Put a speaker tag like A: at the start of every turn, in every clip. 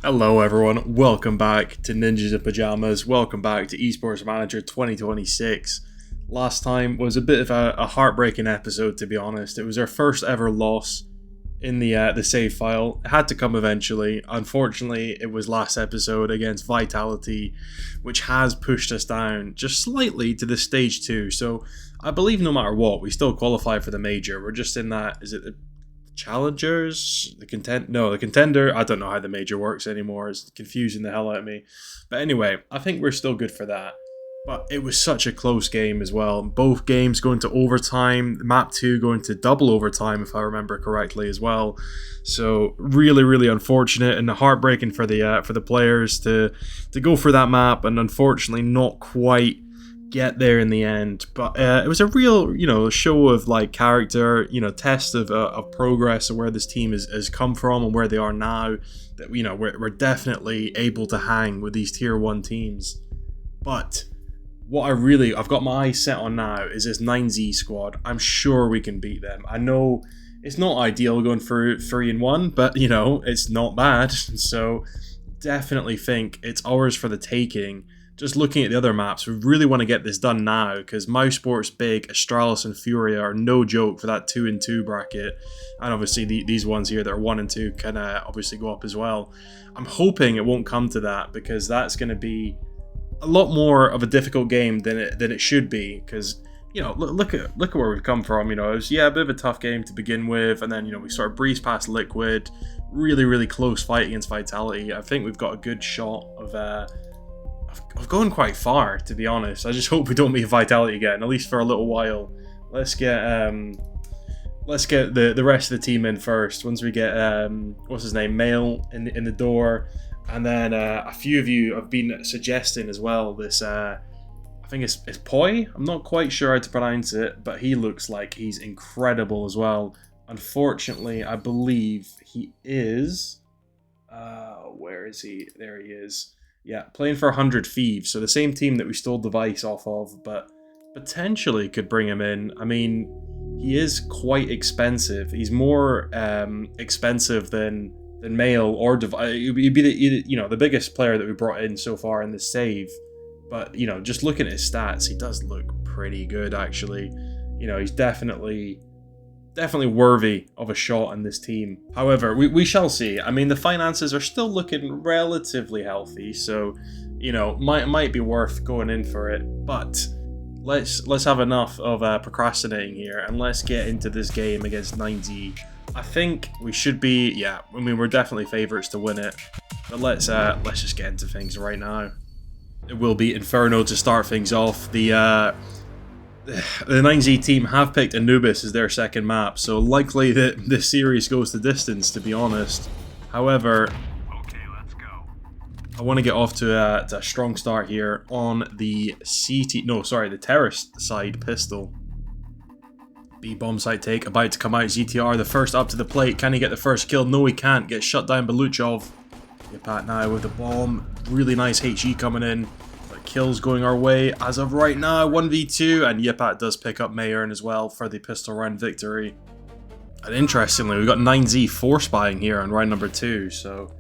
A: Hello everyone, welcome back to Ninjas in Pajamas, welcome back to Esports Manager 2026. Last time was a bit of a heartbreaking episode, to be honest. It was our first ever loss in the save file. It had to come eventually. Unfortunately, it was last episode against Vitality, which has pushed us down just slightly to the stage 2. So I believe no matter what, we still qualify for the major. We're just in that, is it the challengers, the contender. I don't know how the major works anymore. It's confusing the hell out of me. But anyway, I think we're still good for that. But it was such a close game as well. Both games going to overtime. Map 2 going to double overtime, if I remember correctly as well. So really unfortunate and heartbreaking for the players to go for that map, and unfortunately not quite get there in the end. But it was a real, show of like character, test of progress and where this team has come from and where they are now. That we're definitely able to hang with these tier 1 teams. But what I've got my eyes set on now is this 9Z squad. I'm sure we can beat them. I know it's not ideal going for 3-1, but it's not bad. So definitely think it's ours for the taking. Just looking at the other maps, we really want to get this done now, because Mousesports, Big, Astralis and Furia are no joke for that 2 and 2 bracket. And obviously these ones here that are 1 and 2 can obviously go up as well. I'm hoping it won't come to that, because that's going to be a lot more of a difficult game than it should be, because look at where we've come from. It was a bit of a tough game to begin with, and then we sort of breezed past Liquid. Really close fight against Vitality. I think we've got a good shot of going quite far, to be honest. I just hope we don't meet Vitality again, at least for a little while. Let's get the rest of the team in first. Once we get what's his name, Mail in the door, and then a few of you have been suggesting as well this. I think it's Poi. I'm not quite sure how to pronounce it, but he looks like he's incredible as well. Unfortunately, I believe he is. Where is he? There he is. Yeah, playing for 100 Thieves, so the same team that we stole Device off of, but potentially could bring him in. I mean, he is quite expensive. He's more expensive than Mail or Device. He'd be the biggest player that we brought in so far in the save. But just looking at his stats, he does look pretty good actually. He's definitely worthy of a shot in this team. However, we shall see. I mean, the finances are still looking relatively healthy, so might be worth going in for it. But let's have enough of procrastinating here, and let's get into this game against 9Z. I think we should be. I mean, we're definitely favorites to win it. But let's just get into things right now. It will be Inferno to start things off. The 9Z team have picked Anubis as their second map, so likely that this series goes the distance, to be honest. However,
B: okay, let's go.
A: I want to get off to a strong start here on the the terrace side pistol. B bomb site take, about to come out. ZTR, the first up to the plate. Can he get the first kill? No, he can't. Gets shut down by Luchov. Yipat now with the bomb. Really nice HE coming in. Kills going our way as of right now, 1v2, and Yipat does pick up Mayern as well for the pistol round victory. And interestingly, we've got 9Z force buying here on round number 2, so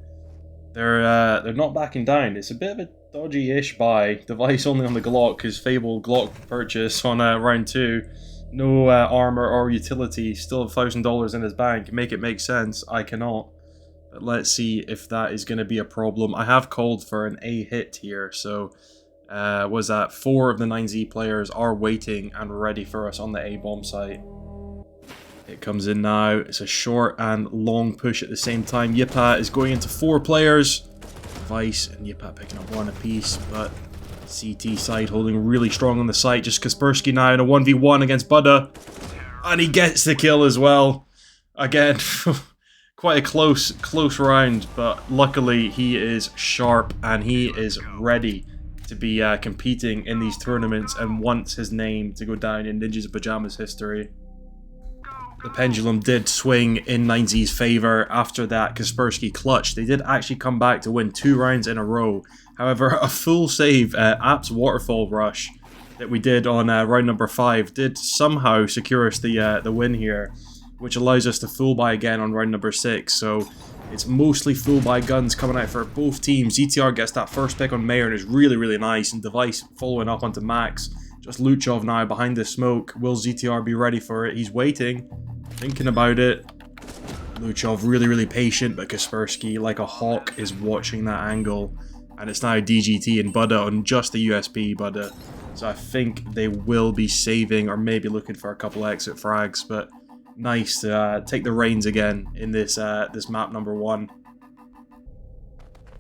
A: they're not backing down. It's a bit of a dodgy-ish buy. Device only on the Glock, his fabled Glock purchase on round 2. No armor or utility, still $1,000 in his bank. Make it make sense. I cannot. But let's see if that is going to be a problem. I have called for an A hit here, so was that 4 of the 9Z players are waiting and ready for us on the A bomb site. It comes in now. It's a short and long push at the same time. Yipat is going into 4 players. Vice and Yipat picking up 1 apiece, but CT side holding really strong on the site. Just Kaspersky now in a 1v1 against Buddha, and he gets the kill as well. Again, quite a close round, but luckily he is sharp and he is ready to be competing in these tournaments and wants his name to go down in Ninjas in Pajamas history. The pendulum did swing in 9Z's favour after that Kaspersky clutch. They did actually come back to win 2 rounds in a row. However, a full save Apps Waterfall Rush that we did on round number 5 did somehow secure us the win here, which allows us to full buy again on round number 6. So It's mostly full buy guns coming out for both teams. ZTR gets that first pick on Mayor and is really, really nice. And Device following up onto Max. Just Luchov now behind the smoke. Will ZTR be ready for it? He's waiting, thinking about it. Luchov really, really patient, but Kaspersky, like a hawk, is watching that angle. And it's now DGT and Buddha on just the USP Buddha. So I think they will be saving or maybe looking for a couple exit frags, but nice to take the reins again in this this map number 1.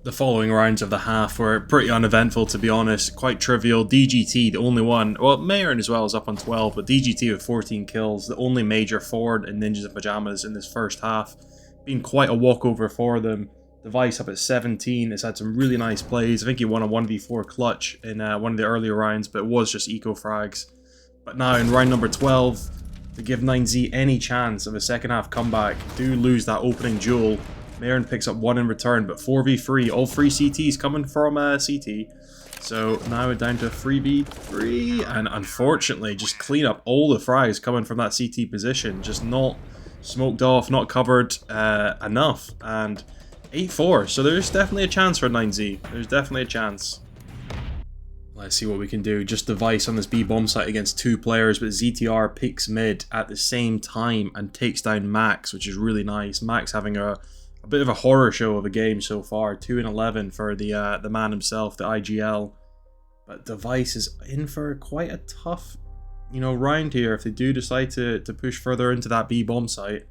A: The following rounds of the half were pretty uneventful, to be honest. Quite trivial. DGT, the only one. Well, Mayern as well is up on 12, but DGT with 14 kills. The only major forward in Ninjas in Pajamas in this first half. Been quite a walkover for them. Device up at 17. Has had some really nice plays. I think he won a 1v4 clutch in one of the earlier rounds, but it was just eco frags. But now in round number 12, to give 9Z any chance of a second half comeback, do lose that opening duel. Mayern picks up 1 in return, but 4v3, all 3 CTs coming from CT. So now we're down to 3v3, and unfortunately just clean up all the frags coming from that CT position. Just not smoked off, not covered enough, and 8-4. So there's definitely a chance for 9Z. There's definitely a chance. Let's see what we can do. Just Device on this B bomb site against 2 players, but ZTR picks mid at the same time and takes down Max, which is really nice. Max having a bit of a horror show of a game so far. 2-11 for the man himself, the IGL. But Device is in for quite a tough, round here if they do decide to push further into that B bomb site.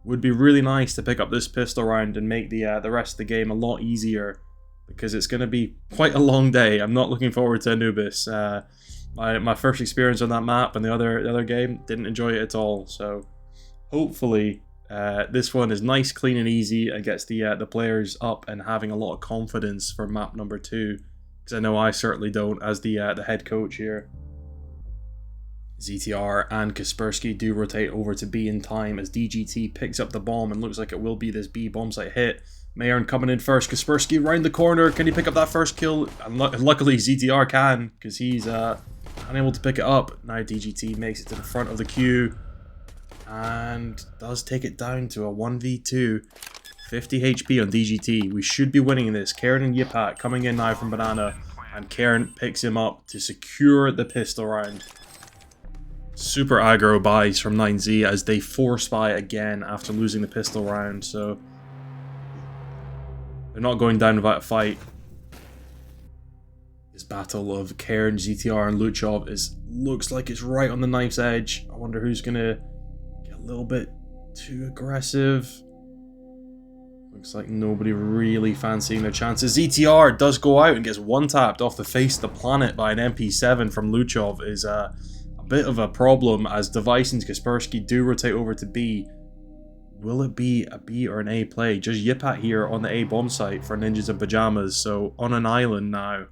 A: Would be really nice to pick up this pistol round and make the rest of the game a lot easier, because it's going to be quite a long day. I'm not looking forward to Anubis. My first experience on that map and the other game, didn't enjoy it at all. So hopefully this one is nice, clean and easy and gets the players up and having a lot of confidence for map number 2, because I know I certainly don't as the head coach here. ZTR and Kaspersky do rotate over to B in time as DGT picks up the bomb and looks like it will be this B bomb site hit. Mayern coming in first. Kaspersky round the corner. Can he pick up that first kill? And luckily ZTR can, because he's unable to pick it up. Now DGT makes it to the front of the queue and does take it down to a 1v2. 50 HP on DGT. We should be winning this. Karen and Yipat coming in now from Banana, and Karen picks him up to secure the pistol round. Super aggro buys from 9Z as they force buy again after losing the pistol round, so they're not going down without a fight. This battle of Karen, ZTR and Luchov looks like it's right on the knife's edge. I wonder who's gonna get a little bit too aggressive. Looks like nobody really fancying their chances. ZTR does go out and gets one-tapped off the face of the planet by an MP7 from Luchov. Is a bit of a problem as Device and Kaspersky do rotate over to B. Will it be a B or an A play? Just Yipat here on the A bomb site for Ninjas in Pajamas, so on an island now.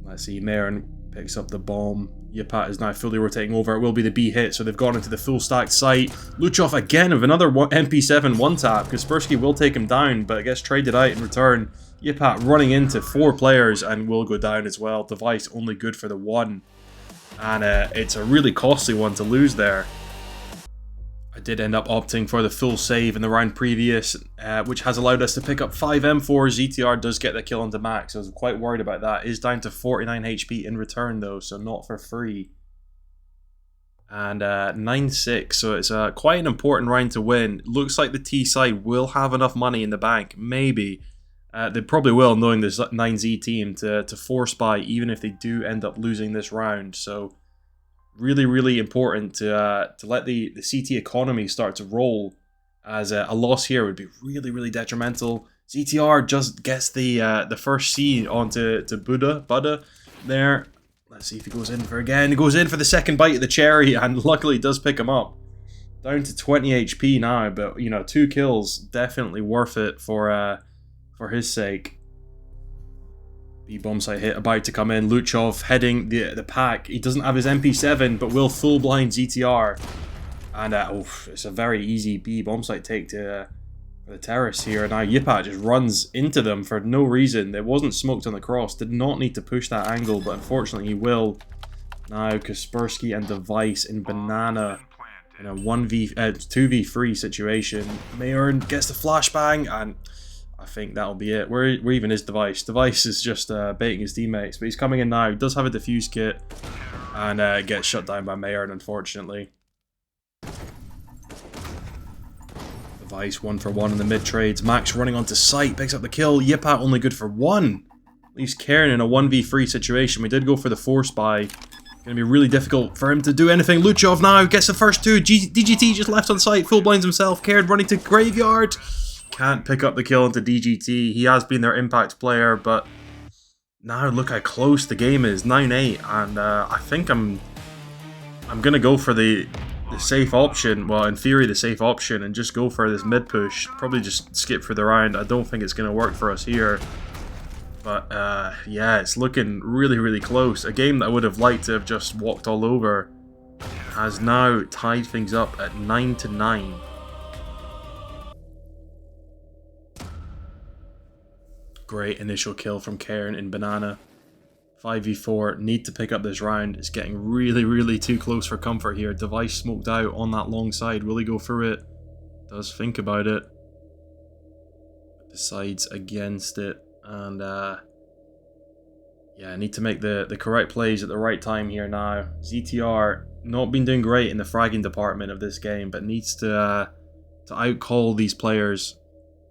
A: Let's see, Mayern picks up the bomb. Yipat is now fully rotating over. It will be the B hit, so they've gone into the full stacked site. Luchov again with another MP7 one-tap. Kaspersky will take him down, but gets traded out in return. Yipat running into 4 players and will go down as well. Device only good for the 1. And it's a really costly one to lose there. I did end up opting for the full save in the round previous, which has allowed us to pick up 5 M4s. ZTR does get the kill onto Max. I was quite worried about that. Is down to 49 HP in return though, so not for free. And 9-6, so it's quite an important round to win. Looks like the T side will have enough money in the bank, maybe. They probably will, knowing this 9Z team, to force buy even if they do end up losing this round. So really, really important to let the CT economy start to roll, as a loss here would be really, really detrimental. ZTR just gets the first C onto Buddha there. Let's see if he goes in for again. He goes in for the second bite of the cherry, and luckily does pick him up. Down to 20 HP now, but 2 kills, definitely worth it for his sake. B bomb site hit about to come in. Luchov heading the pack. He doesn't have his MP7, but will full blind ZTR. And it's a very easy B bomb site take to the terrace here. Now Yipat just runs into them for no reason. It wasn't smoked on the cross. Did not need to push that angle, but unfortunately he will. Now Kaspersky and Device in Banana. in a 2v3 situation. Mayern gets the flashbang, and I think that'll be it. Where even is Device? Device is just baiting his teammates, but he's coming in now. He does have a defuse kit, and gets shut down by Mayern, unfortunately. Device 1-for-1 in the mid trades. Max running onto site, picks up the kill. Yipat only good for 1. Leaves Karen in a 1v3 situation. We did go for the force buy. Going to be really difficult for him to do anything. Luchov now gets the first 2. DGT just left on site, full blinds himself. Karen running to graveyard. Can't pick up the kill into DGT. He has been their impact player, but now look how close the game is. 9-8, and I think I'm going to go for the safe option. Well, in theory, the safe option, and just go for this mid push. Probably just skip for the round. I don't think it's going to work for us here. But yeah, it's looking really, really close. A game that I would have liked to have just walked all over has now tied things up at 9-9. Great initial kill from Cairn in Banana. 5v4, need to pick up this round. It's getting really, really too close for comfort here. Device smoked out on that long side. Will he go through it? Does think about it. Decides against it. And yeah, I need to make the correct plays at the right time here now. ZTR not been doing great in the fragging department of this game, but needs to outcall these players.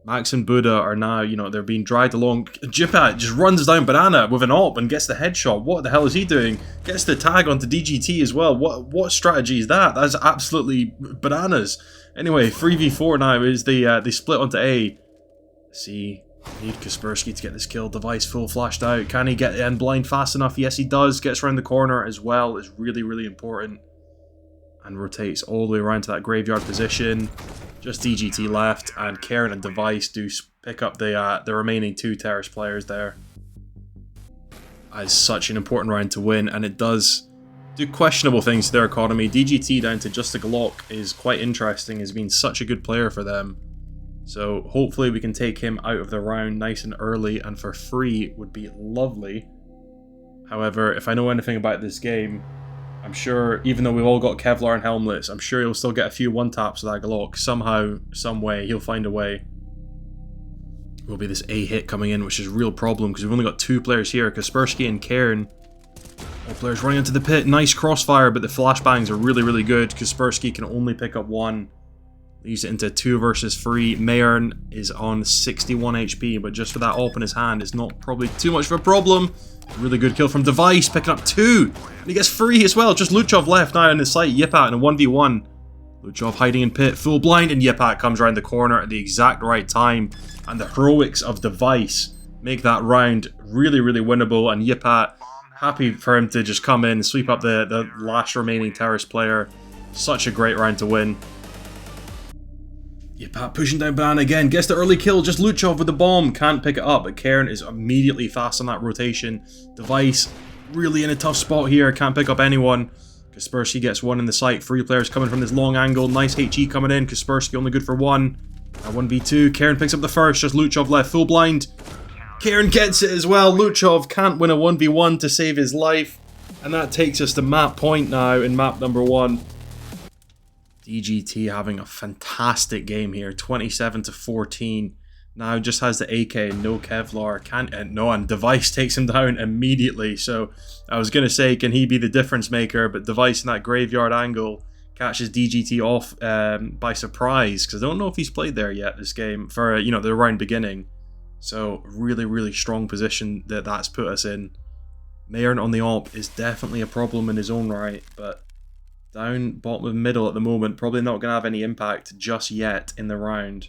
A: Max and Buddha are now, you know, they're being dragged along. Jipat just runs down Banana with an AWP and gets the headshot. What the hell is he doing? Gets the tag onto DGT as well. What strategy is that? That's absolutely bananas. Anyway, 3v4 now is they split onto A. See, need Kaspersky to get this kill. Device full flashed out. Can he get in blind fast enough? Yes, he does. Gets around the corner as well. Is really, really important. And rotates all the way around to that graveyard position. Just DGT left, and Karen and Device do pick up the remaining 2 Terrace players there. It's such an important round to win, and it does do questionable things to their economy. DGT down to just a Glock is quite interesting. Has been such a good player for them. So hopefully we can take him out of the round nice and early, and for free would be lovely. However, if I know anything about this game, I'm sure, even though we've all got Kevlar and helmets, I'm sure he'll still get a few one-taps with that Glock. Somehow, some way, he'll find a way. Will be this A hit coming in, which is a real problem, because we've only got 2 players here, Kaspersky and Cairn. All players running into the pit. Nice crossfire, but the flashbangs are really, really good. Kaspersky can only pick up 1. Leaves it into 2 versus 3. Mayern is on 61 HP, but just for that AWP in his hand, it's not probably too much of a problem. Really good kill from Device, picking up 2. And he gets 3 as well. Just Luchov left now in the site. Yipat in a 1v1. Luchov hiding in pit, full blind, and Yipat comes around the corner at the exact right time. And the heroics of Device make that round really, really winnable. And Yipat, happy for him to just come in and sweep up the last remaining Terrace player. Such a great round to win. Yipat pushing down Banana again, gets the early kill, just Luchov with the bomb, can't pick it up, but Cairn is immediately fast on that rotation. Device really in a tough spot here, can't pick up anyone. Kaspersky gets 1 in the site, 3 players coming from this long angle, nice HE coming in, Kaspersky only good for 1. 1v2, Cairn picks up the first, just Luchov left, full blind. Cairn gets it as well, Luchov can't win a 1v1 to save his life. And that takes us to map point now in map number 1. DGT having a fantastic game here, 27-14. Now just has the AK and no Kevlar. And Device takes him down immediately. So I was going to say, can he be the difference maker? But Device in that graveyard angle catches DGT off by surprise, because I don't know if he's played there yet this game for the round beginning. So really, really strong position that's put us in. Mayern on the AWP is definitely a problem in his own right, but down bottom of middle at the moment, probably not going to have any impact just yet in the round.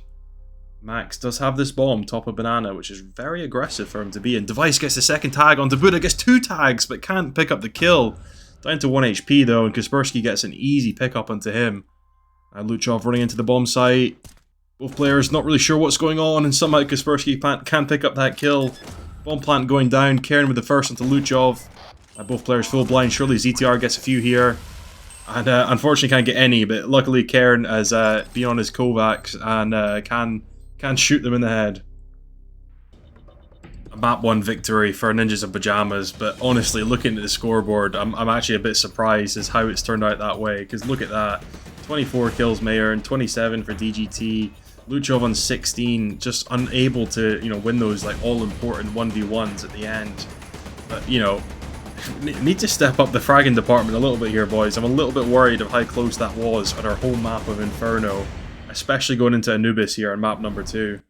A: Max does have this bomb, top of Banana, which is very aggressive for him to be in. Device gets the second tag onto Buddha, gets 2 tags, but can't pick up the kill. Down to 1 HP though, and Kaspersky gets an easy pickup onto him. And Luchov running into the bomb site. Both players not really sure what's going on, and somehow Kaspersky can't pick up that kill. Bomb plant going down, Cairn with the first onto Luchov. Both players full blind, surely ZTR gets a few here. And unfortunately can't get any, but luckily Cairn has been on his Kovacs and can shoot them in the head. A map 1 victory for Ninjas in Pajamas, but honestly, looking at the scoreboard, I'm actually a bit surprised as how it's turned out that way, because look at that. 24 kills Mayor and 27 for DGT. Luchov on 16, just unable to, you know, win those like all-important 1v1s at the end. But, you know, need to step up the fragging department a little bit here, boys. I'm a little bit worried of how close that was on our home map of Inferno, especially going into Anubis here on map number 2.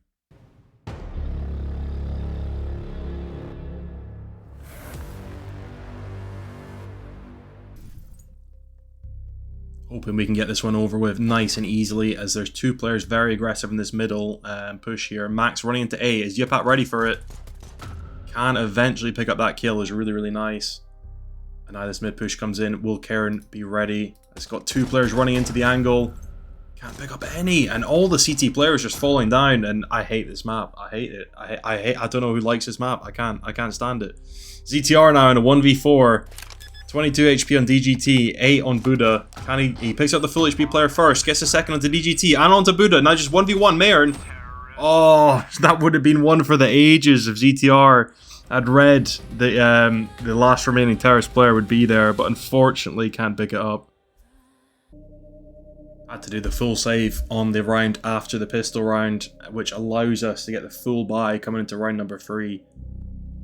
A: Hoping we can get this one over with nice and easily, as there's 2 players very aggressive in this middle push here. Max running into A. Is Yipat ready for it? Can eventually pick up that kill, is really, really nice. And now this mid push comes in. Will Karen be ready? It's got 2 players running into the angle. Can't pick up any, and all the CT players just falling down. And I hate this map. I hate it. I don't know who likes this map. I can't stand it. ZTR now in a 1v4. 22 HP on DGT, 8 on Buddha. He picks up the full HP player first, gets a second onto DGT and onto Buddha. Now just 1v1 Mayern. Oh, that would have been one for the ages if ZTR had read the last remaining terrorist player would be there, but unfortunately can't pick it up. Had to do the full save on the round after the pistol round, which allows us to get the full buy coming into round number 3.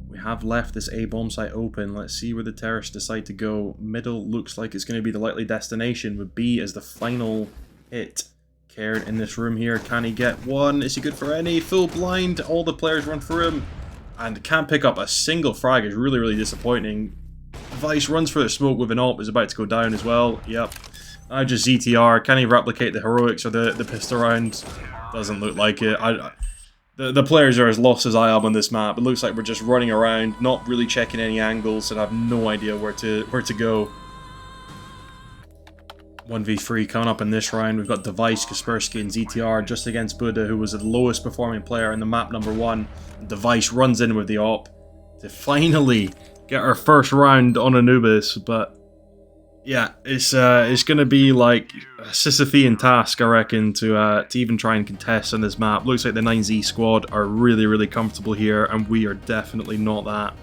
A: We have left this A bomb site open. Let's see where the terrorists decide to go. Middle looks like it's going to be the likely destination, with B as the final hit. Cairn in this room here. Can he get one? Is he good for any? Full blind. All the players run through him. And can't pick up a single frag. Is really, really disappointing. Vice runs for the smoke with an AWP. Is about to go down as well. Yep. Now just ZTR. Can he replicate the heroics or the pistol round? Doesn't look like it. The players are as lost as I am on this map. It looks like we're just running around, not really checking any angles, and I have no idea where to go. 1v3 coming up in this round. We've got Device, Kaspersky, and ZTR just against Buddha, who was the lowest performing player in the map number 1. And Device runs in with the AWP to finally get our first round on Anubis, but yeah, it's going to be like a Sisyphean task, I reckon, to even try and contest on this map. Looks like the 9Z squad are really, really comfortable here, and we are definitely not that.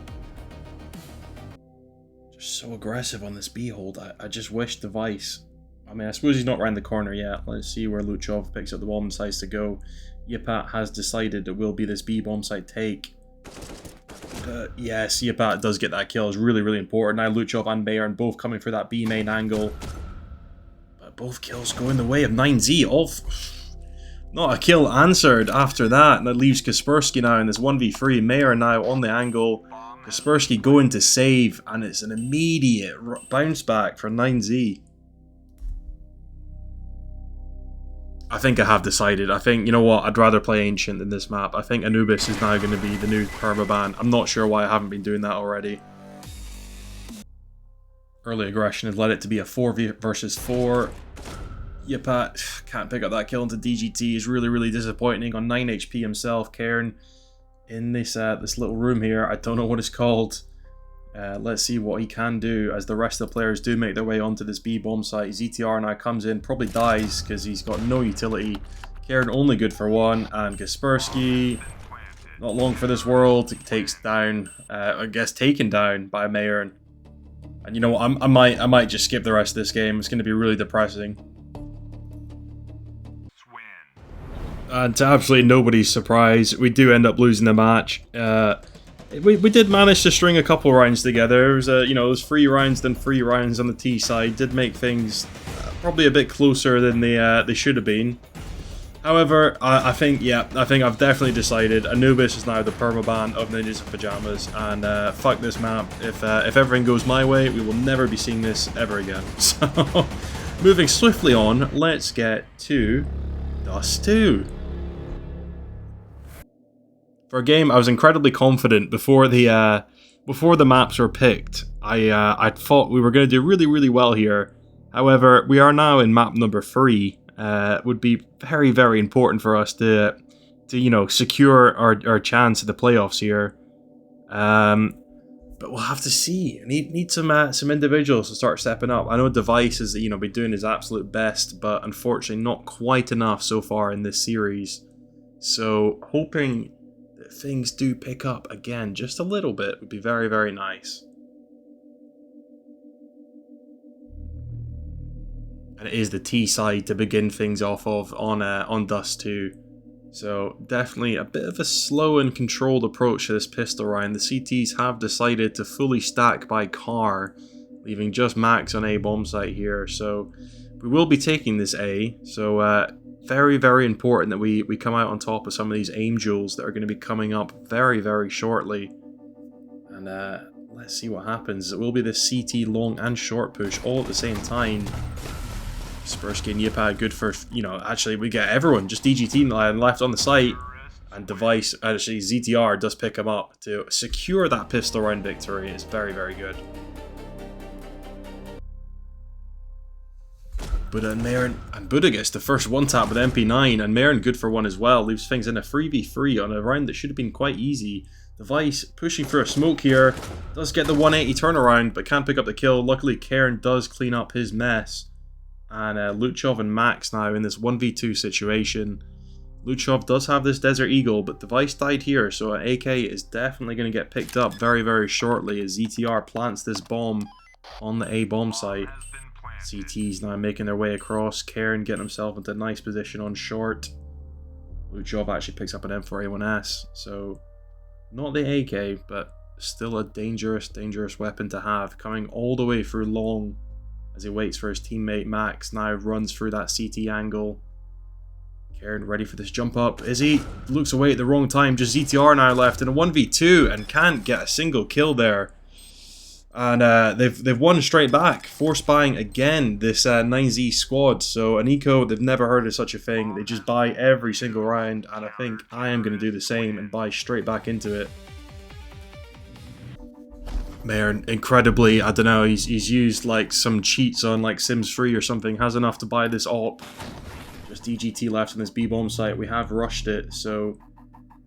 A: Just so aggressive on this B hold. I just wish Device. I mean, I suppose he's not around the corner yet. Let's see where Luchov picks up the bomb and decides to go. Yipat has decided it will be this B bomb site take. Yes, Yipat does get that kill. It's really, really important. Now Luchov and Bayern both coming for that B main angle. But both kills go in the way of 9Z. Not a kill answered after that. And that leaves Kaspersky now in this 1v3. Mayor now on the angle. Kaspersky going to save. And it's an immediate bounce back for 9Z. I think I have decided. I think, you know what, I'd rather play Ancient than this map. I think Anubis is now going to be the new permaban. I'm not sure why I haven't been doing that already. Early aggression has led it to be a 4 versus 4. Yipat can't pick up that kill into DGT. Is really, really disappointing on 9 HP himself. Cairn in this this little room here. I don't know what it's called. Let's see what he can do as the rest of the players do make their way onto this B bomb site. ZTR now comes in, probably dies because he's got no utility. Cairn only good for 1, and Kaspersky, not long for this world, takes down, I guess taken down by Mayern. And you know what, I might just skip the rest of this game. It's going to be really depressing. And to absolutely nobody's surprise, we do end up losing the match. We did manage to string a couple rounds together. It was it was 3 rounds then 3 rounds on the T side. Did make things probably a bit closer than they should have been. However, I think I've definitely decided Anubis is now the permaban of Ninjas in Pajamas, and fuck this map. If everything goes my way, we will never be seeing this ever again. So, moving swiftly on, let's get to Dust 2. For a game, I was incredibly confident before the maps were picked. I thought we were going to do really, really well here. However, we are now in map number 3. Would be very, very important for us to secure our chance at the playoffs here. But we'll have to see. I need some individuals to start stepping up. I know Device has been doing his absolute best, but unfortunately not quite enough so far in this series. So hoping things do pick up again just a little bit would be very, very nice. And it is the T side to begin things off of on Dust 2. So definitely a bit of a slow and controlled approach to this pistol round. The CTs have decided to fully stack by car, leaving just Max on A bomb site here. So we will be taking this A. So very, very important that we come out on top of some of these aim duels that are going to be coming up very, very shortly. And let's see what happens. It will be the CT long and short push all at the same time. Kaspersky and Yipat good for, you know, actually we get everyone, just DGT left on the site. And Device, actually ZTR does pick him up to secure that pistol round victory. It's very, very good. Buddha and Marin, and Buddha gets the first one tap with MP9, and Marin good for one as well. Leaves things in a 3v3 on a round that should have been quite easy. Device pushing for a smoke here, does get the 180 turnaround, but can't pick up the kill. Luckily, Karen does clean up his mess. And Luchov and Max now in this 1v2 situation. Luchov does have this Desert Eagle, but Device died here, so an AK is definitely going to get picked up very, very shortly as ZTR plants this bomb on the A bomb site. CT's now making their way across. Karen getting himself into a nice position on short. Luchov actually picks up an M4A1S, so not the AK, but still a dangerous, dangerous weapon to have. Coming all the way through long as he waits for his teammate Max. Now runs through that CT angle. Karen ready for this jump up. Is he? Looks away at the wrong time. Just ZTR now left in a 1v2 and can't get a single kill there. And they've won straight back, force buying again this 9Z squad. So an eco, they've never heard of such a thing. They just buy every single round, and I think I am going to do the same and buy straight back into it. Marin, incredibly, I don't know, he's used like some cheats on like Sims 3 or something, has enough to buy this AWP. Just DGT left on this B-bomb site. We have rushed it, so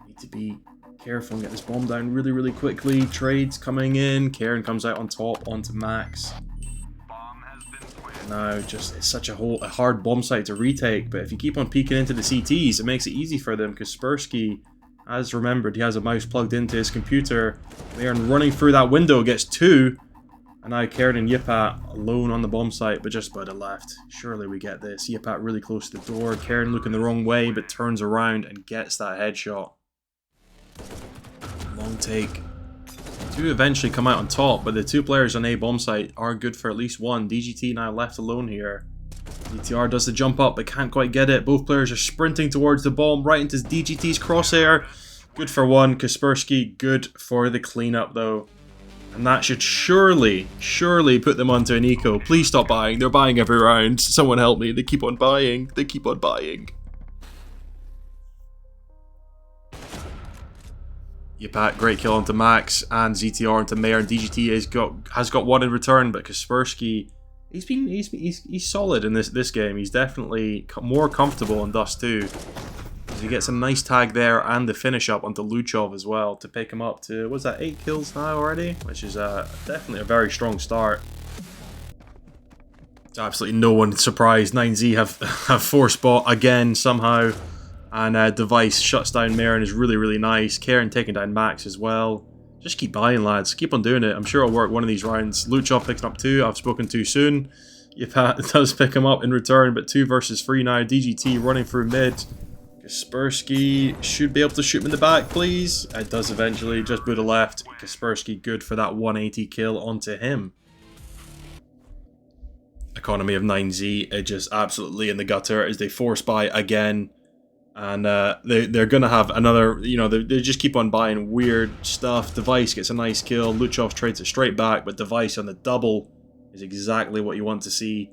A: need to be careful and get this bomb down really, really quickly. Trades coming in. Karen comes out on top onto Max. Now, just it's such a hard bomb site to retake, but if you keep on peeking into the CTs, it makes it easy for them because Kaspersky has remembered he has a mouse plugged into his computer. Marin running through that window gets 2. And now Karen and Yipat alone on the bomb site, but just about the left. Surely we get this. Yipat really close to the door. Karen looking the wrong way, but turns around and gets that headshot. Long take. Two eventually come out on top, but the two players on A bomb site are good for at least one. DGT now left alone here. DTR does the jump up, but can't quite get it. Both players are sprinting towards the bomb, right into DGT's crosshair. Good for one. Kaspersky, good for the cleanup though. And that should surely put them onto an eco. Please stop buying. They're buying every round. Someone help me. They keep on buying. They keep on buying. Yipat, great kill onto Max, and ZTR onto Mayor, and DGT has got one in return, but Kaspersky, he's solid in this game. He's definitely more comfortable in Dust 2. He gets a nice tag there and the finish up onto Luchov as well to pick him up to, what's that, 8 kills now already? Which is definitely a very strong start. It's absolutely no one surprised. 9Z have 4 spot again somehow. And Device shuts down Marin is really, really nice. Karen taking down Max as well. Just keep buying, lads. Keep on doing it. I'm sure I'll work one of these rounds. Luchov picks up 2. I've spoken too soon. Yipat does pick him up in return, but 2 versus 3 now. DGT running through mid. Kaspersky should be able to shoot him in the back, please. It does eventually. Just Buddha left. Kaspersky good for that 180 kill onto him. Economy of 9Z, it just absolutely in the gutter as they force buy again. And they're going to have another, you know, they just keep on buying weird stuff. Device gets a nice kill. Luchov trades it straight back, but Device on the double is exactly what you want to see.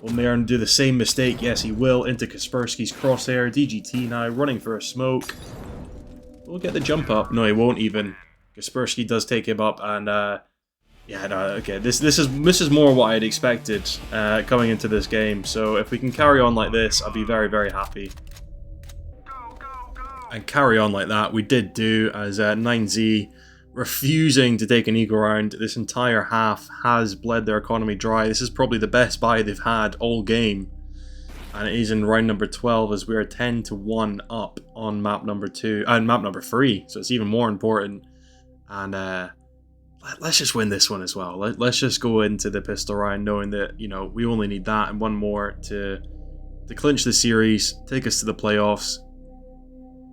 A: Will Marin do the same mistake? Yes, he will. Into Kaspersky's crosshair. DGT now running for a smoke. We'll get the jump up. No, he won't even. Kaspersky does take him up, and yeah, no, okay. This is more what I had expected coming into this game. So if we can carry on like this, I'll be very, very happy. And carry on like that, we did do, as 9Z refusing to take an eco round. This entire half has bled their economy dry. This is probably the best buy they've had all game. And it is in round number 12 as we are 10-1 up on map number 2 and map number 3. So it's even more important. And let's just win this one as well. Let's just go into the pistol round knowing that, you know, we only need that and one more to clinch the series, take us to the playoffs.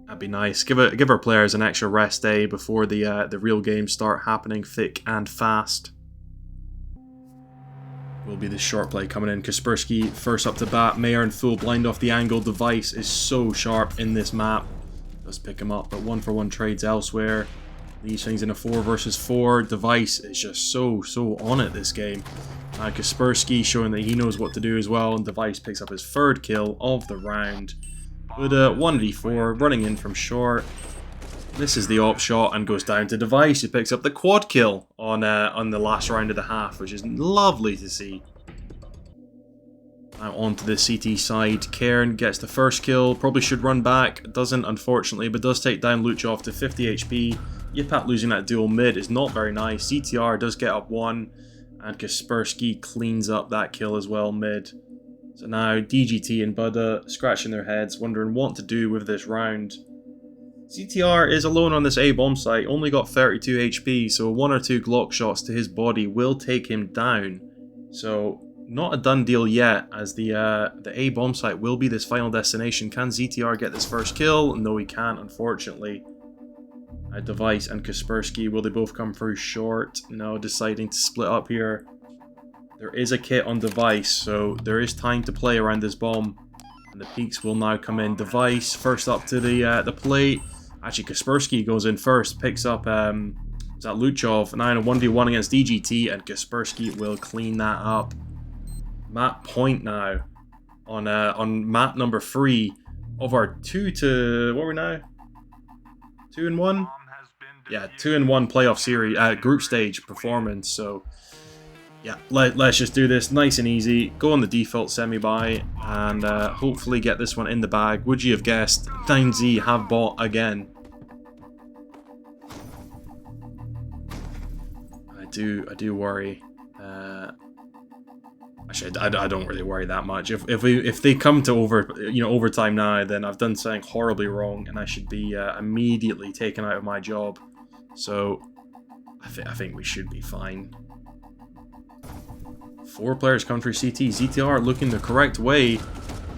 A: That'd be nice. Give our players an extra rest day before the real games start happening thick and fast. Will be the short play coming in. Kaspersky first up to bat. Mayer in full blind off the angle. Device is so sharp in this map. Does pick him up, but 1-for-1 trades elsewhere. Leaves things in a 4 versus 4. Device is just so on it this game. Kaspersky showing that he knows what to do as well, and Device picks up his 3rd kill of the round. With a 1v4 running in from short. Misses the op shot and goes down to Device, who picks up the quad kill on the last round of the half, which is lovely to see. Now onto the CT side. Cairn gets the 1st kill, probably should run back, doesn't unfortunately, but does take down Luchov to 50 HP. Yipat losing that duel mid is not very nice. CTR does get up 1, and Kaspersky cleans up that kill as well mid. So now DGT and Buddha scratching their heads, wondering what to do with this round. CTR is alone on this A bomb site, only got 32 HP, so 1 or 2 Glock shots to his body will take him down. So not a done deal yet, as the A bomb site will be this final destination. Can ZTR get this 1st kill? No, he can't, unfortunately. Device and Kaspersky, will they both come through short? No, deciding to split up here. There is a kit on Device, so there is time to play around this bomb. And the peaks will now come in. Device first up to the plate. Actually, Kaspersky goes in first, picks up is that Luchov. Now in a 1v1 against DGT, and Kaspersky will clean that up. Map point now on map number 3 of our 2 to what are we now? 2-1? Yeah, 2-1 playoff series, group stage performance. So yeah, let's just do this nice and easy. Go on the default semi-buy and hopefully get this one in the bag. Would you have guessed? 9Z have bought again. I do worry. Actually, I don't really worry that much. If they come to overtime now, then I've done something horribly wrong, and I should be immediately taken out of my job. So I think we should be fine. 4 players come through CT. ZTR looking the correct way,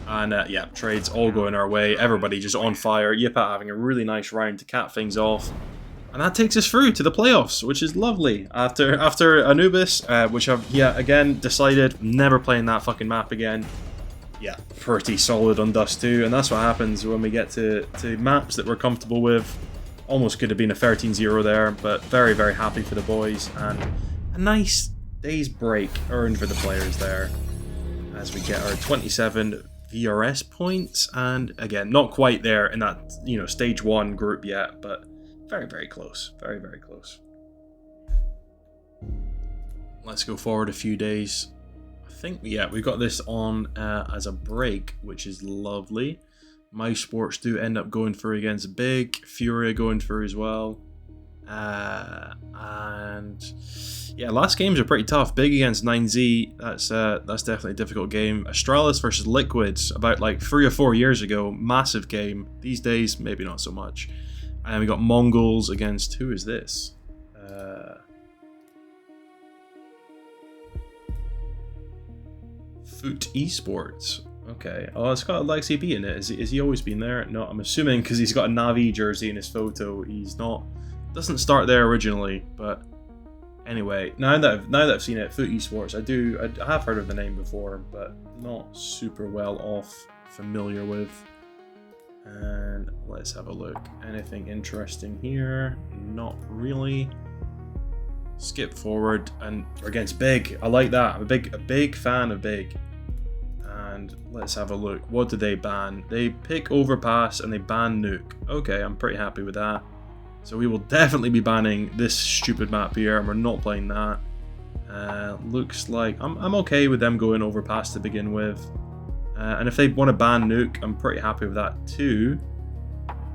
A: and yeah, trades all going our way. Everybody just on fire. Yipat having a really nice round to cap things off. And that takes us through to the playoffs, which is lovely. After Anubis, which I've, yeah, again, decided never playing that fucking map again. Yeah, pretty solid on Dust 2, and that's what happens when we get to maps that we're comfortable with. Almost could have been a 13-0 there, but very, very happy for the boys. And a nice day's break earned for the players there. As we get our 27 VRS points, and again, not quite there in that, stage 1 group yet, but very, very close. Very, very close. Let's go forward a few days. I think, yeah, we got this on as a break, which is lovely. Esports do end up going through against Big. Furia going through as well. And yeah, last games are pretty tough. Big against 9Z. That's definitely a difficult game. Astralis versus Liquids, about like 3 or 4 years ago. Massive game. These days, maybe not so much. And we got Mongols against, who is this? Foot Esports. Okay. Oh, it's got Alexi B in it. Is he always been there? No, I'm assuming because he's got a Navi jersey in his photo. He's not. Doesn't start there originally, but anyway. Now that I've seen it, Foot Esports. I have heard of the name before, but not super well off familiar with. And let's have a look. Anything interesting here? Not really. Skip forward, and we're against Big. I like that. I'm a big fan of Big. And let's have a look. What did they ban? They pick Overpass and they ban Nuke. Okay, I'm pretty happy with that. So we will definitely be banning this stupid map here, and we're not playing that. Looks like I'm okay with them going Overpass to begin with. And if they want to ban Nuke, I'm pretty happy with that too.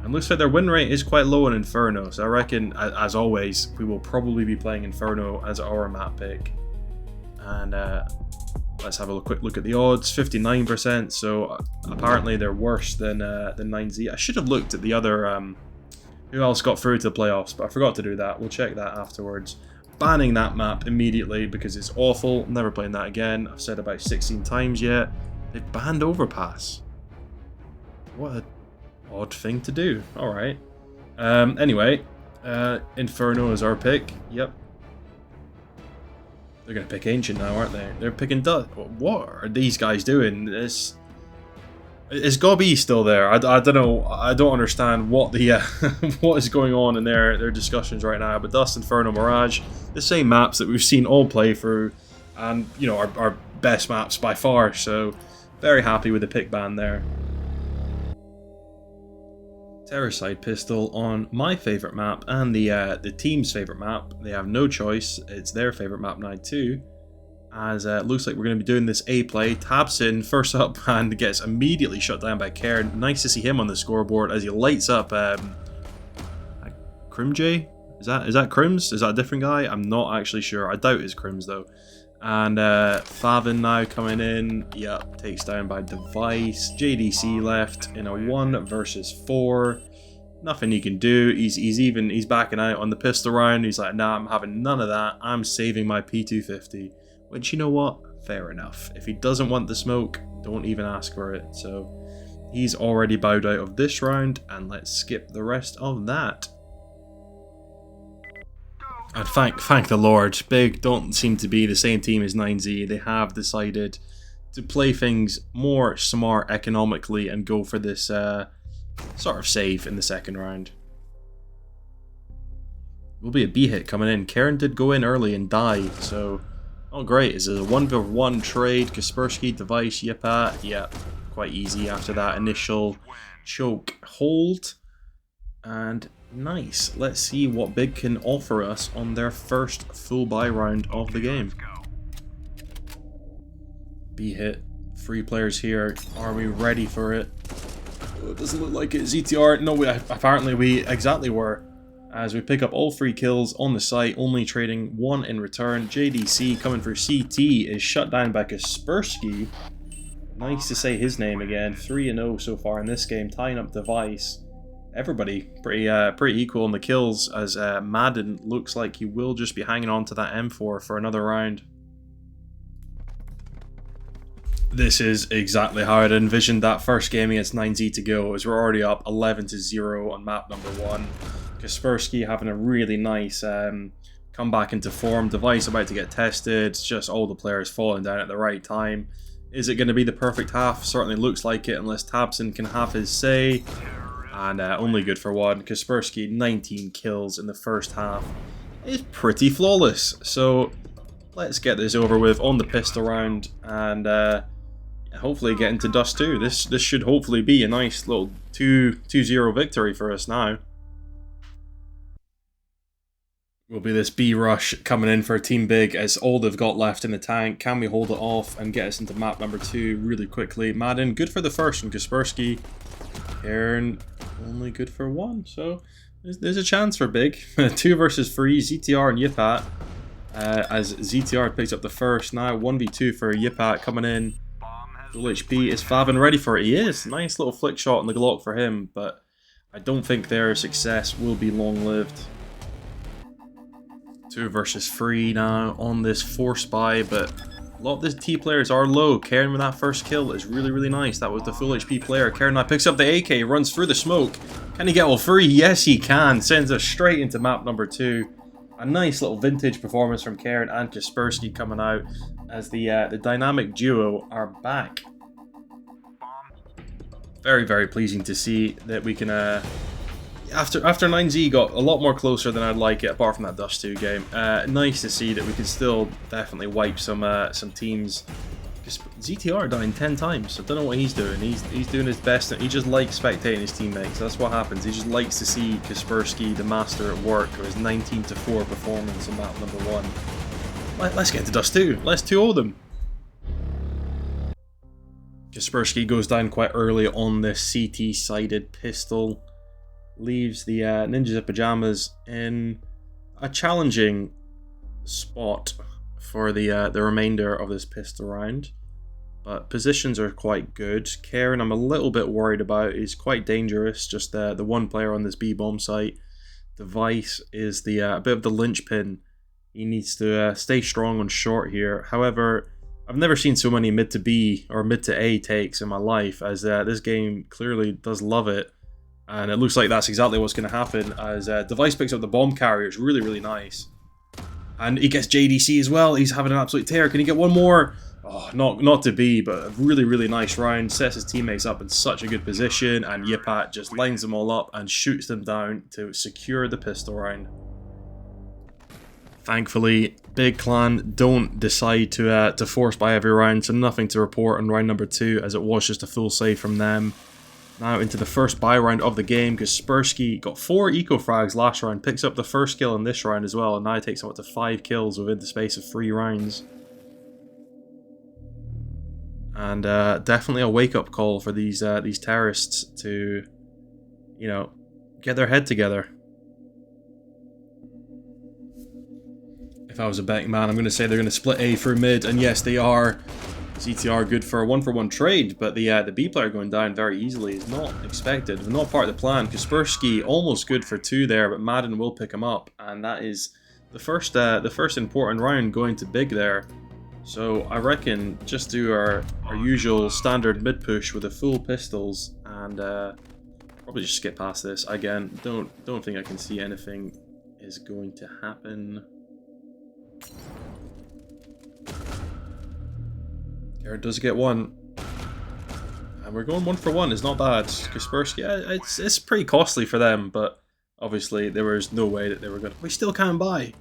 A: And looks like their win rate is quite low in Inferno, so I reckon, as always, we will probably be playing Inferno as our map pick. And let's have a quick look at the odds. 59%, so apparently they're worse than 9Z. I should have looked at the other, who else got through to the playoffs, but I forgot to do that. We'll check that afterwards. banning that map immediately because it's awful. Never playing that again. I've said about 16 times yet. They've banned Overpass. What an odd thing to do. Alright. Anyway, Inferno is our pick. Yep. They're going to pick Ancient now, aren't they? They're picking Dust. What are these guys doing? Is Gobby still there? I don't know. I don't understand what the what is going on in their discussions right now. But Dust, Inferno, Mirage, the same maps that we've seen all play through, and you know our best maps by far. So very happy with the pick ban there. Terrorcide Pistol on my favourite map and the team's favourite map. They have no choice. It's their favourite map now too. As it looks like we're going to be doing this A play. Tabsin first up and gets immediately shut down by Karen. Nice to see him on the scoreboard as he lights up Crimj? Is that Crims? Is that a different guy? I'm not actually sure. I doubt it's Crims though. And Favin now coming in. Yep, takes down by Device. JDC left in a 1 versus 4. Nothing he can do. He's backing out on the pistol round. He's like, nah, I'm having none of that. I'm saving my P250. Which, you know what? Fair enough. If he doesn't want the smoke, don't even ask for it. So he's already bowed out of this round, and let's skip the rest of that. And thank the Lord, Big don't seem to be the same team as 9Z. They have decided to play things more smart economically and go for this sort of save in the second round. Will be a B hit coming in. Karen did go in early and die, so oh great. Is it a 1v1 trade? Kaspersky, Device, Yipa. Yeah, quite easy after that initial choke hold. And nice. Let's see what Big can offer us on their first full buy round of the game. B hit. 3 players here. Are we ready for it? Oh, it doesn't look like it. ZTR. No, apparently we exactly were. As we pick up all 3 kills on the site, only trading 1 in return. JDC coming for CT is shut down by Kaspersky. Nice to say his name again. 3-0 so far in this game, tying up Device. Everybody pretty equal in the kills, as Madden looks like he will just be hanging on to that M4 for another round. This is exactly how I'd envisioned that first game against 9Z to go, as we're already up 11-0 on map number 1. Kaspersky having a really nice comeback into form. Device about to get tested. It's just all the players falling down at the right time. Is it going to be the perfect half? Certainly looks like it, unless Tabson can have his say. And only good for 1. Kaspersky, 19 kills in the first half. Is pretty flawless. So let's get this over with on the pistol round and hopefully get into Dust 2. This should hopefully be a nice little 2-0 victory for us now. Will be this B rush coming in for Team Big as all they've got left in the tank. Can we hold it off and get us into map number 2 really quickly? Madden, good for the first from Kaspersky. Karen, only good for 1. So there's a chance for Big. 2 versus 3, ZTR and Yipat. As ZTR picks up the first. Now 1v2 for Yipat coming in. Full HP. Is Favin ready for it? He is. Nice little flick shot on the Glock for him, but I don't think their success will be long-lived. 2 versus 3 now on this force buy, but a lot of the T players are low. Karen with that first kill is really nice. That was the full HP player. Karen now picks up the AK, runs through the smoke. Can he get all 3? Yes, he can. Sends us straight into map number 2. A nice little vintage performance from Karen and Kaspersky coming out as the dynamic duo are back. Very pleasing to see that we can after 9Z got a lot more closer than I'd like it, apart from that Dust 2 game. Nice to see that we can still definitely wipe some teams. ZTR dying 10 times. I don't know what he's doing. He's doing his best. He just likes spectating his teammates. That's what happens. He just likes to see Kaspersky, the master, at work, or his 19-4 performance on map number 1. Let's get to Dust 2. Let's 2-0 them. Kaspersky goes down quite early on this CT-sided pistol. Leaves the Ninjas of Pajamas in a challenging spot for the remainder of this pistol round. But positions are quite good. Karen, I'm a little bit worried about. He's quite dangerous. Just the one player on this B-bomb site. Device is the a bit of the linchpin He needs to stay strong on short here. However, I've never seen so many mid to B or mid to A takes in my life, as this game clearly does love it. And it looks like that's exactly what's going to happen, as Device picks up the bomb carrier. It's really, really nice. And he gets JDC as well. He's having an absolute tear. Can he get one more? Oh, not to be, but a really, really nice round. Sets his teammates up in such a good position, and Yipat just lines them all up and shoots them down to secure the pistol round. Thankfully, Big Clan don't decide to force buy every round, so nothing to report on round number 2, as it was just a full save from them. Now into the first buy round of the game, because Kaspersky got 4 eco frags last round, picks up the first kill in this round as well, and now takes him up to 5 kills within the space of 3 rounds. And definitely a wake-up call for these terrorists to, you know, get their head together. If I was a betting man, I'm going to say they're going to split A through mid, and yes, they are. ZTR good for a 1-for-1 trade, but the B player going down very easily is not expected, not part of the plan. Kaspersky almost good for 2 there, but Madden will pick him up, and that is the first important round going to Big there. So I reckon just do our usual standard mid push with the full pistols, and probably just skip past this. Again, don't think I can see anything is going to happen. Garrett does get one. And we're going 1-for-1. It's not bad. Kaspersky, it's pretty costly for them, but obviously there was no way that they were going to... We still can't buy.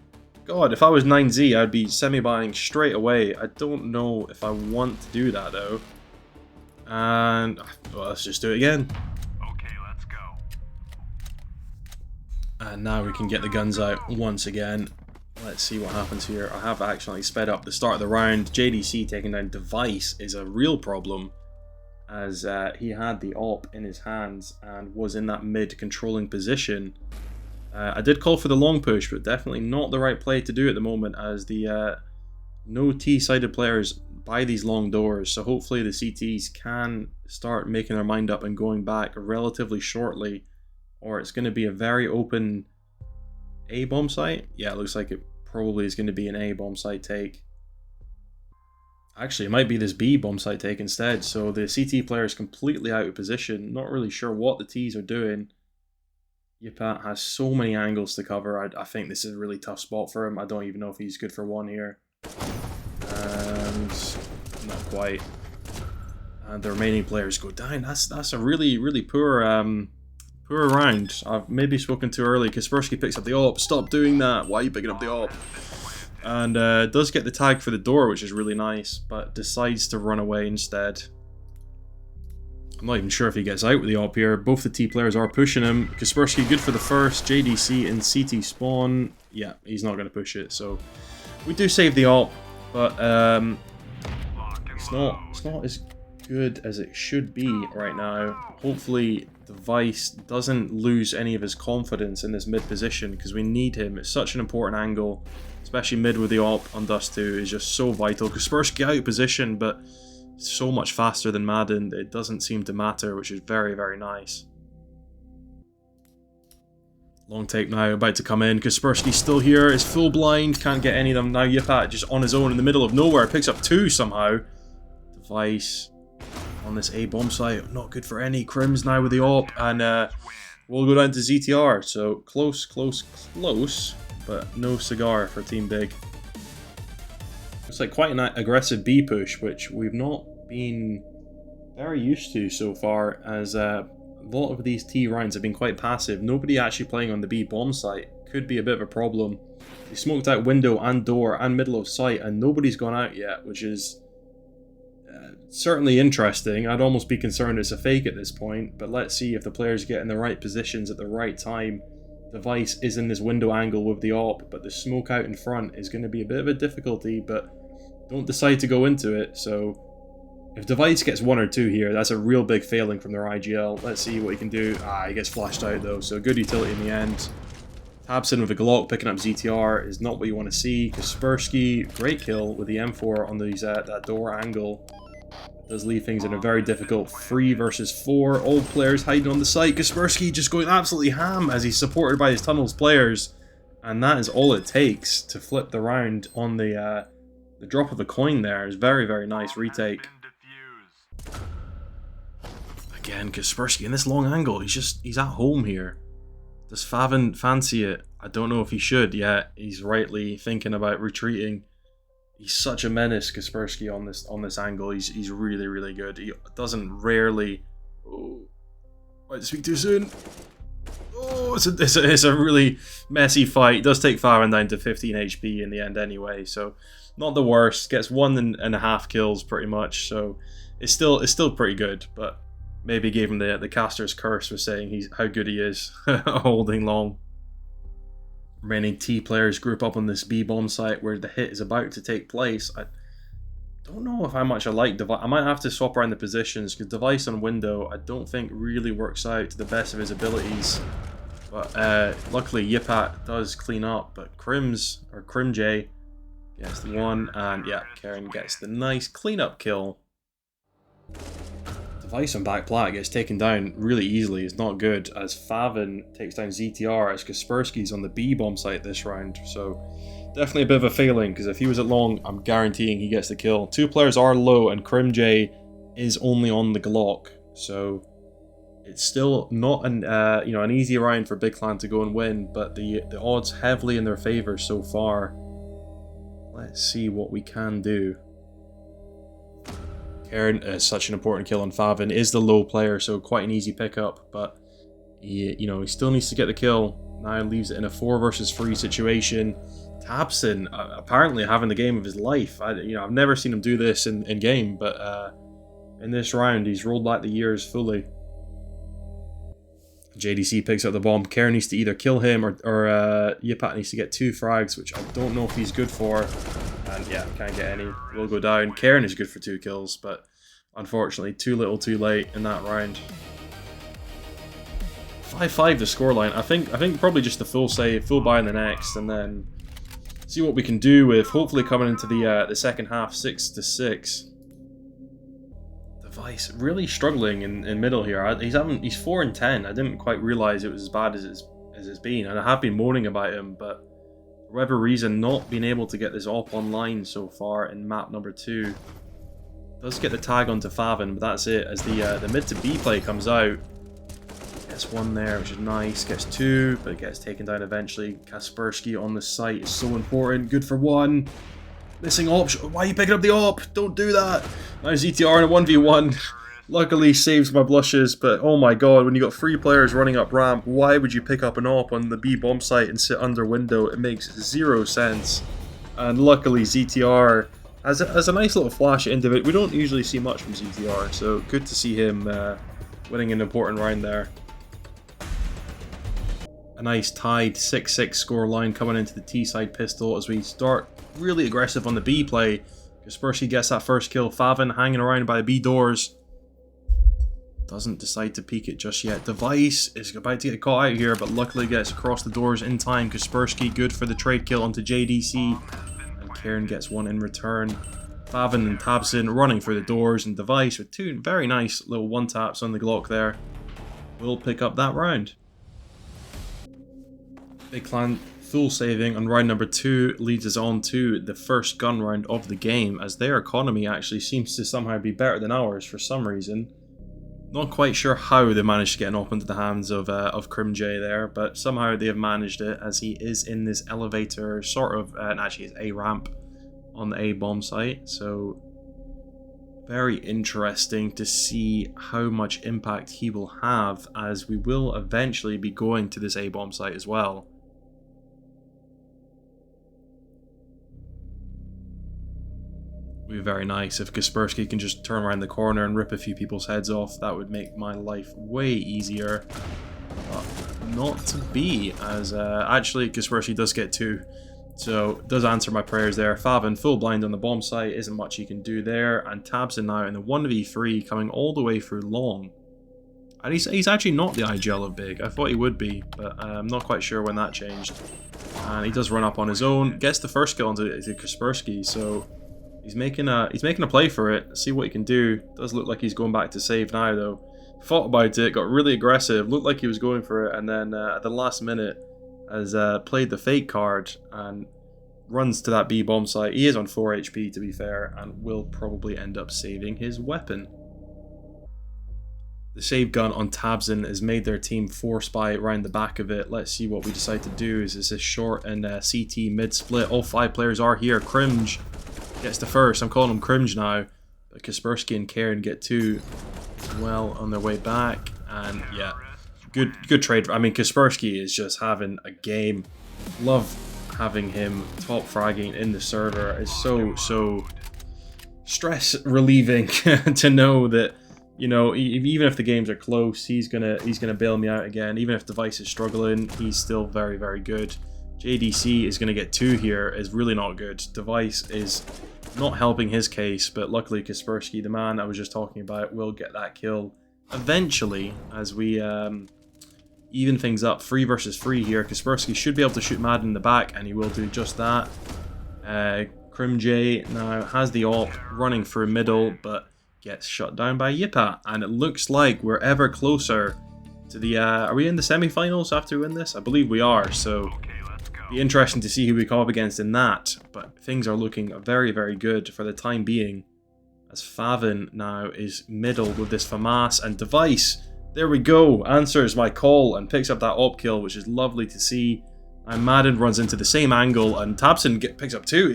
A: God, if I was 9Z, I'd be semi-buying straight away. I don't know if I want to do that, though. And... well, let's just do it again.
B: Okay, let's go.
A: And now we can get the guns out once again. Let's see what happens here. I have accidentally sped up the start of the round. JDC taking down Device is a real problem, as he had the AWP in his hands and was in that mid controlling position. I did call for the long push, but definitely not the right play to do at the moment, as the no T-sided players buy these long doors. So hopefully the CTs can start making their mind up and going back relatively shortly, or it's going to be a very open A bomb site. Yeah, it looks like it probably is going to be an A bomb site take. Actually, it might be this B bomb site take instead. So the CT player is completely out of position. Not really sure what the Ts are doing. Yipat has so many angles to cover. I think this is a really tough spot for him. I don't even know if he's good for 1 here. And not quite. And the remaining players go down. That's a really, really poor round. I've maybe spoken too early. Kaspersky picks up the AWP. Stop doing that. Why are you picking up the AWP? And does get the tag for the door, which is really nice, but decides to run away instead. I'm not even sure if he gets out with the AWP here. Both the T players are pushing him. Kaspersky good for the first. JDC in CT spawn. Yeah, he's not going to push it. So we do save the AWP, but it's not as good as it should be right now. Hopefully Device doesn't lose any of his confidence in this mid position, because we need him. It's such an important angle, especially mid with the AWP on Dust 2 is just so vital. Kaspersky out of position, but so much faster than Madden, it doesn't seem to matter, which is very, very nice. Long take now, about to come in. Kaspersky still here, is full blind, can't get any of them. Now Yipat just on his own in the middle of nowhere, picks up 2 somehow. Device on this A bomb site, not good for any. Crims now with the AWP, and we'll go down to ZTR. So close, but no cigar for Team Big. It's like quite an aggressive B push, which we've not been very used to so far, as a lot of these T rounds have been quite passive. Nobody actually playing on the B bomb site could be a bit of a problem. They smoked out window and door and middle of site, and nobody's gone out yet, which is certainly interesting. I'd almost be concerned it's a fake at this point, but let's see if the players get in the right positions at the right time. Device is in this window angle with the AWP, but the smoke out in front is going to be a bit of a difficulty, but don't decide to go into it. So if Device gets 1 or 2 here, that's a real big failing from their IGL. Let's see what he can do. He gets flashed out though, so good utility in the end. Tabson with a Glock picking up ZTR is not what you want to see. Kaspersky, great kill with the M4 on these that door angle. Does leave things in a very difficult 3 versus 4. All players hiding on the site. Kaspersky just going absolutely ham as he's supported by his tunnels players. And that is all it takes to flip the round on the drop of a coin there. Is very, very nice retake. Again, Kaspersky in this long angle, he's at home here. Does Favin fancy it? I don't know if he should yet. He's rightly thinking about retreating. He's such a menace, Kaspersky, on this angle. He's really, really good. He doesn't rarely... Oh, might speak too soon. Oh, it's a really messy fight. It does take Favin down to 15 HP in the end anyway, so not the worst. Gets 1.5 kills pretty much, so it's still pretty good, but maybe gave him the caster's curse for saying how good he is holding long. Remaining T players group up on this B bomb site where the hit is about to take place. I don't know how much I like Device. I might have to swap around the positions because Device on window I don't think really works out to the best of his abilities. But luckily Yipat does clean up, but Crimj gets the one, and yeah, Karen gets the nice cleanup kill. Device on back plat gets taken down really easily. It's not good, as Favin takes down ZTR as Kaspersky's on the B bomb site this round. So definitely a bit of a failing, because if he was at long, I'm guaranteeing he gets the kill. Two players are low, and Crimj is only on the Glock, so it's still not an easy round for Big Clan to go and win. But the odds heavily in their favor so far. Let's see what we can do. Karen is such an important kill on Favin. Is the low player, so quite an easy pickup, but he still needs to get the kill. Now leaves it in a 4 versus 3 situation. Tabson apparently having the game of his life. I've never seen him do this in game, but in this round he's rolled back the years fully. JDC picks up the bomb. Karen needs to either kill him or Yipat needs to get 2 frags, which I don't know if he's good for. And yeah, can't get any. Will go down. Karen is good for 2 kills, but unfortunately too little too late in that round. 5-5 the scoreline. I think probably just a full save, full buy in the next, and then see what we can do with hopefully coming into the second half 6-6. Device really struggling in middle here. He's 4-10. I didn't quite realize it was as bad as it's been, and I have been moaning about him, but for whatever reason, not being able to get this op online so far in map number 2. Does get the tag onto Favin, but that's it, as the mid to B play comes out. Gets 1 there, which is nice. Gets 2, but it gets taken down eventually. Kaspersky on the site is so important. Good for 1. Missing op. Why are you picking up the op? Don't do that. Now ZTR in a 1v1. Luckily saves my blushes, but oh my god, when you got 3 players running up ramp, why would you pick up an op on the B bomb site and sit under window? It makes 0 sense. And luckily ZTR has a nice little flash into it. We don't usually see much from ZTR, so good to see him winning an important round there. A nice tied 6-6 scoreline coming into the T side pistol as we start really aggressive on the B play. Kaspersky gets that first kill. Favin hanging around by the B doors. Doesn't decide to peek it just yet. Device is about to get caught out here, but luckily gets across the doors in time. Kaspersky good for the trade kill onto JDC. And Karen gets 1 in return. Favin and Tabson running for the doors, and Device with 2 very nice little 1-taps on the Glock there will pick up that round. Big Clan full saving on round number 2 leads us on to the first gun round of the game, as their economy actually seems to somehow be better than ours for some reason. Not quite sure how they managed to get an op into the hands of Crimj there, but somehow they have managed it, as he is in this elevator, sort of, and actually it's a ramp on the A bomb site, so very interesting to see how much impact he will have, as we will eventually be going to this A bomb site as well. Would be very nice if Kaspersky can just turn around the corner and rip a few people's heads off. That would make my life way easier. But not to be, as actually Kaspersky does get 2. So does answer my prayers there. Favin full blind on the bomb site. Isn't much he can do there. And Tabson now in the 1v3 coming all the way through long. And he's actually not the IGL of Big. I thought he would be, but I'm not quite sure when that changed. And he does run up on his own. Gets the first kill onto Kaspersky, so he's making a play for it. See what he can do. Does look like he's going back to save now though. Thought about it, got really aggressive, looked like he was going for it, and then at the last minute has played the fake card and runs to that B bomb site. He is on 4 HP to be fair, and will probably end up saving his weapon. The save gun on Tabson has made their team force buy around the back of it. Let's see what we decide to do. Is this a short and CT mid split? All 5 players are here. Crimge gets the first. I'm calling him Crimge now. But Kaspersky and Karen get 2 as well on their way back. And yeah, good trade. I mean, Kaspersky is just having a game. Love having him top fragging in the server. It's so stress relieving to know that, you know, even if the games are close, he's gonna bail me out again. Even if Device is struggling, he's still very, very good. JDC is gonna get 2 here, is really not good. Device is not helping his case, but luckily Kaspersky, the man I was just talking about, will get that kill eventually as we even things up. 3 versus 3 here. Kaspersky should be able to shoot Madden in the back, and he will do just that. Crimj now has the AWP running through middle, but gets shut down by Yipa, and it looks like we're ever closer to the... are we in the semi-finals after we win this? I believe we are, so be interesting to see who we come up against in that, but things are looking very, very good for the time being, as Favin now is middle with this FAMAS, and Device, there we go, answers my call and picks up that AWP kill, which is lovely to see. And Madden runs into the same angle, and Tabson picks up 2.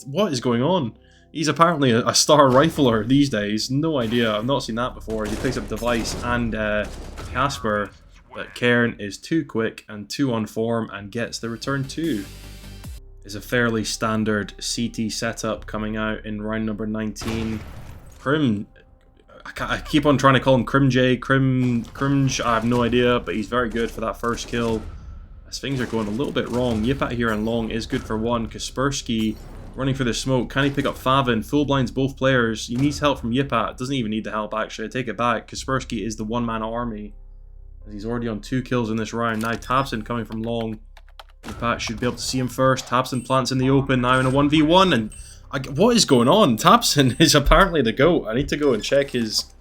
A: What is going on? He's apparently a star rifler these days. No idea. I've not seen that before. He picks up Device and Casper, but Cairn is too quick and too on form and gets the return 2. It's a fairly standard CT setup coming out in round number 19. I keep on trying to call him Crimge. I have no idea, but he's very good for that first kill. As things are going a little bit wrong, Yipat here and long is good for 1. Kaspersky running for the smoke. Can he pick up Favin? Full blinds both players. He needs help from Yipat. Doesn't even need the help, actually. I take it back. Kaspersky is the one-man army, as he's already on 2 kills in this round. Now Tabson coming from long. Yipat should be able to see him first. Tabson plants in the open, now in a 1v1, and what is going on? Tabson is apparently the GOAT. I need to go and check his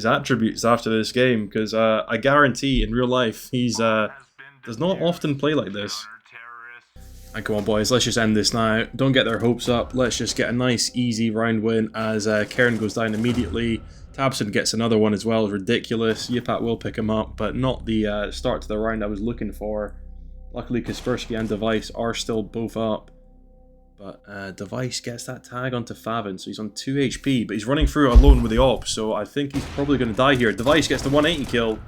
A: attributes after this game, because I guarantee in real life he's does not often play like this. And come on, boys, let's just end this now. Don't get their hopes up. Let's just get a nice, easy round win as Karen goes down immediately. Tabson gets another one as well. It's ridiculous. Yipat will pick him up, but not the start to the round I was looking for. Luckily, Kaspersky and Device are still both up. But Device gets that tag onto Favin, so he's on 2 HP, but he's running through alone with the AWP, so I think he's probably going to die here. Device gets the 180 kill.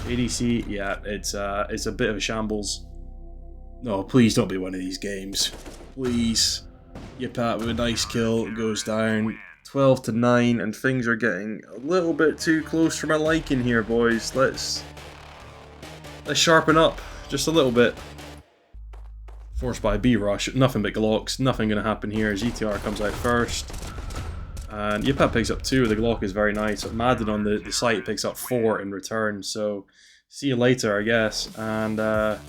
A: ADC, yeah, it's a bit of a shambles. No, please don't be one of these games. Please. Yipat with a nice kill, goes down. 12-9, and things are getting a little bit too close for my liking here, boys. Let's sharpen up just a little bit. Forced by B rush, nothing but Glocks, nothing going to happen here. GTR comes out first. And Yipat picks up 2, the Glock is very nice. Madden on the site picks up 4 in return, so see you later, I guess. And, well,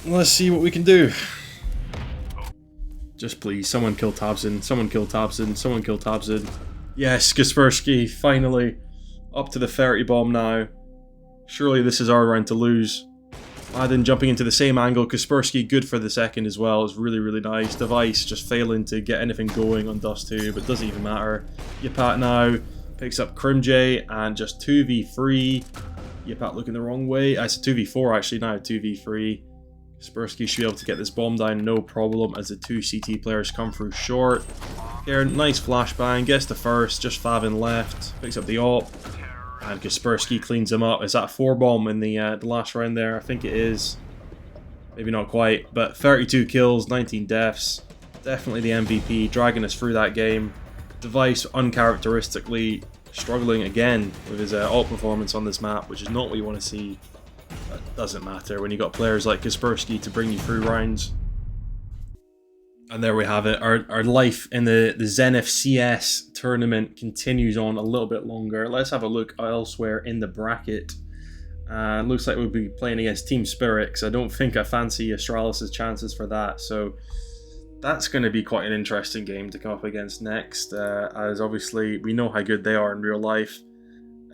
A: let's see what we can do. Just please, someone kill Tabson, someone kill Tabson, someone kill Tabson. Yes, Kaspersky, finally. Up to the 30 bomb now. Surely this is our round to lose. Madden jumping into the same angle. Kaspersky good for the second as well. It's really, really nice. Device just failing to get anything going on Dust 2, but doesn't even matter. Yipat now picks up Crimj and just 2v3. Yipat looking the wrong way. It's a 2v4 actually now, 2v3. Kaspersky should be able to get this bomb down no problem as the 2 CT players come through short. Here, nice flashbang, gets the first, just Favin left. Picks up the AWP. And Kaspersky cleans him up. Is that a 4 bomb in the last round there? I think it is. Maybe not quite, but 32 kills, 19 deaths. Definitely the MVP, dragging us through that game. Device uncharacteristically struggling again with his AWP performance on this map, which is not what you want to see. But doesn't matter when you got players like Kaspersky to bring you through rounds. And there we have it. Our life in the Zenith CS tournament continues on a little bit longer. Let's have a look elsewhere in the bracket. Looks like we'll be playing against Team Spirit, because I don't think I fancy Astralis' chances for that. So that's going to be quite an interesting game to come up against next, as obviously we know how good they are in real life.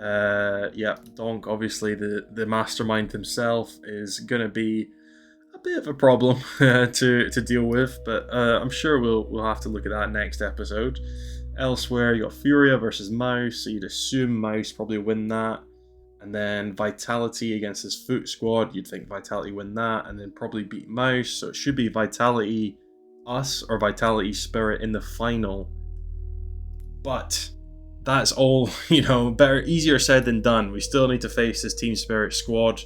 A: Yeah, Donk, obviously the mastermind himself, is gonna be a bit of a problem to deal with, but I'm sure we'll have to look at that next episode. Elsewhere, you got Furia versus Mouse, so you'd assume Mouse probably win that. And then Vitality against his Foot squad, you'd think Vitality win that, and then probably beat Mouse. So it should be Vitality us or Vitality Spirit in the final. But that's all, better, easier said than done. We still need to face this Team Spirit squad,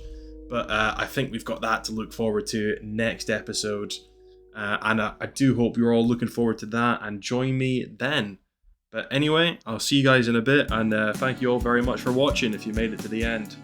A: but I think we've got that to look forward to next episode. And I do hope you're all looking forward to that and join me then. But anyway, I'll see you guys in a bit, and thank you all very much for watching if you made it to the end.